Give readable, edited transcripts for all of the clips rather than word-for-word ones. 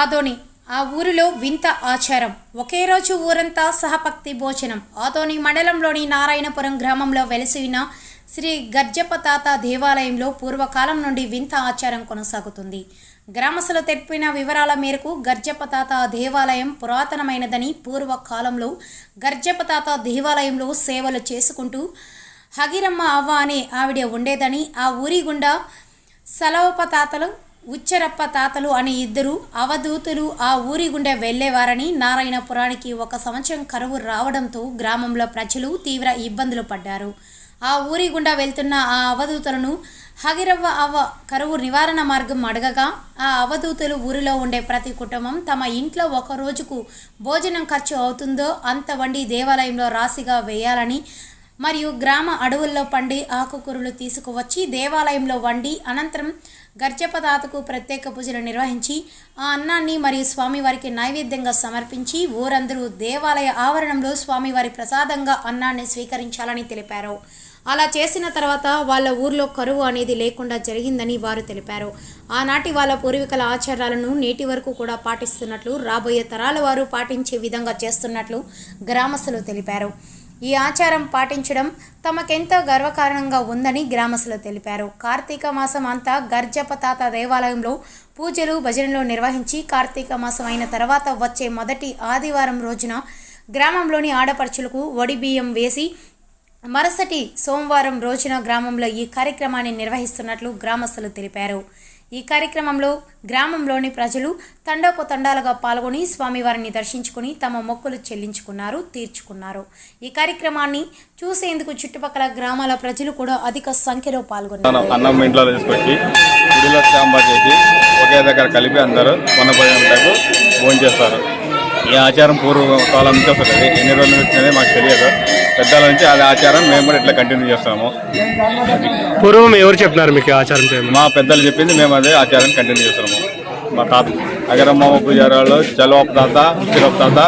ఆదోని. ఆ ఊరిలో వింత ఆచారం. ఒకే రోజు ఊరంతా సహపక్తి భోజనం. ఆదోని మండలంలోని నారాయణపురం గ్రామంలో వెలిసిన శ్రీ గర్జపతాత దేవాలయంలో పూర్వకాలం నుండి వింత ఆచారం కొనసాగుతుంది. గ్రామస్తులు తెలిపిన వివరాల మేరకు గర్జపతాత దేవాలయం పురాతనమైనదని, పూర్వకాలంలో గర్జపతాత దేవాలయంలో సేవలు చేసుకుంటూ హగిరమ్మ అవ్వ అనే ఆవిడ ఉండేదని, ఆ ఊరి గుండా సలవప తాతలు, ఉచ్చరప్ప తాతలు అనే ఇద్దరు అవధూతులు ఆ ఊరి గుండె వెళ్లేవారని, నారాయణపురానికి ఒక సంవత్సరం కరువు రావడంతో గ్రామంలో ప్రజలు తీవ్ర ఇబ్బందులు పడ్డారు. ఆ ఊరి గుండా వెళ్తున్న ఆ అవధూతులను హగిరవ్వ అవ్వ కరువు నివారణ మార్గం అడగగా, ఆ అవధూతులు ఊరిలో ఉండే ప్రతి కుటుంబం తమ ఇంట్లో ఒక రోజుకు భోజనం ఖర్చు అవుతుందో అంత వండి దేవాలయంలో రాశిగా వేయాలని, మరియు గ్రామ అడవుల్లో పండి ఆకుకూరలు తీసుకువచ్చి దేవాలయంలో వండి అనంతరం గర్జపతాతకు ప్రత్యేక పూజలు నిర్వహించి ఆ అన్నాన్ని మరియు స్వామివారికి నైవేద్యంగా సమర్పించి ఊరందరూ దేవాలయ ఆవరణంలో స్వామివారి ప్రసాదంగా అన్నాన్ని స్వీకరించాలని తెలిపారు. అలా చేసిన తర్వాత వాళ్ళ ఊర్లో కరువు అనేది లేకుండా జరిగిందని వారు తెలిపారు. ఆనాటి వాళ్ళ పూర్వీకుల ఆచారాలను నేటి వరకు కూడా పాటిస్తున్నట్లు, రాబోయే తరాల వారు పాటించే విధంగా చేస్తున్నట్లు గ్రామస్తులు తెలిపారు. ఈ ఆచారం పాటించడం తమకెంతో గర్వకారణంగా ఉందని గ్రామస్తులు తెలిపారు. కార్తీక మాసం అంతా గర్జపతాత దేవాలయంలో పూజలు, భజనలు నిర్వహించి కార్తీక మాసం అయిన తర్వాత వచ్చే మొదటి ఆదివారం రోజున గ్రామంలోని ఆడపడుచులకు వడి బియ్యం వేసి మరుసటి సోమవారం రోజున గ్రామంలో ఈ కార్యక్రమాన్ని నిర్వహిస్తున్నట్లు గ్రామస్తులు తెలిపారు. ఈ కార్యక్రమంలో గ్రామంలోని ప్రజలు తండోపతండాలుగా పాల్గొని స్వామివారిని దర్శించుకుని తమ మొక్కులు చెల్లించుకున్నారు, తీర్చుకున్నారు. ఈ కార్యక్రమాన్ని చూసేందుకు చుట్టుపక్కల గ్రామాల ప్రజలు కూడా అధిక సంఖ్యలో పాల్గొన్నారు. అన్నం ఇంట్లో తీసుకొచ్చి గుడిలో సాంబార్ చేసి ఒకే దగ్గర కలిపి అందరూ వనభోజనం టైపు భోజనం చేస్తారు. ఈ ఆచారం పూర్వకాలం నుంచి వస్తుంది. ఎన్ని రోజుల నుంచి అనేది మాకు తెలియదు. పెద్దల నుంచి అది ఆచారం మేము కూడా ఇట్లా కంటిన్యూ చేస్తాము. పూర్వం ఎవరు చెప్పినారు మీకు ఆచారం చేయాలి? మా పెద్దలు చెప్పింది మేము అదే ఆచారం కంటిన్యూ చేస్తున్నాము. మా తాత అగరమ్మ పూజారి వాళ్ళు, చలవప్ప తాత, ఉచ్చిరప్ప తాత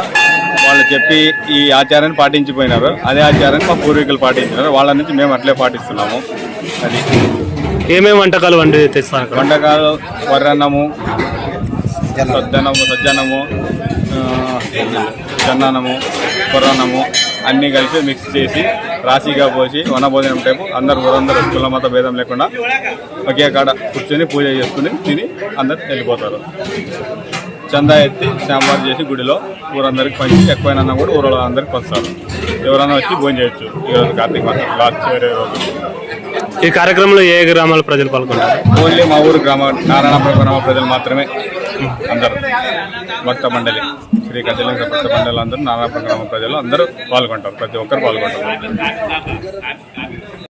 వాళ్ళు చెప్పి ఈ ఆచారాన్ని పాటించిపోయినారు. అదే ఆచారాన్ని మా పూర్వీకులు పాటించినారు. వాళ్ళ నుంచి మేము అట్లే పాటిస్తున్నాము. అది ఏమేమి వంటకాలు వండి తెస్తారు? వంటకాలు వరన్నము, సజ్జనము, జన్నానము, కొర్రన్నము అన్నీ కలిపి మిక్స్ చేసి రాశిగా పోసి వనభోజనం టైపు అందరూ కుల మత భేదం లేకుండా ఒకే కాడ కూర్చొని పూజ చేసుకుని తిని అందరు వెళ్ళిపోతారు. చందా ఎత్తి సాంబార్ చేసి గుడిలో ఊరందరికి పంచి ఎక్కువైనా కూడా ఊళ్ళో అందరికి పంచుతారు. ఎవరైనా వచ్చి భోజనం చేయొచ్చు. ఈరోజు కార్తీక మాసం లాస్ట్ వేరే రోజు. ఈ కార్యక్రమంలో ఏ గ్రామాల ప్రజలు పాల్గొంటారు? ఓన్లీ మా ఊరు నారాయణపురం గ్రామ ప్రజలు మాత్రమే. అందరూ భక్త మండలి, శ్రీ కథలింగ భక్త మండలి అందరూ, నారాయణపురం గ్రామ ప్రజలు అందరూ పాల్గొంటారు. ప్రతి ఒక్కరు పాల్గొంటారు.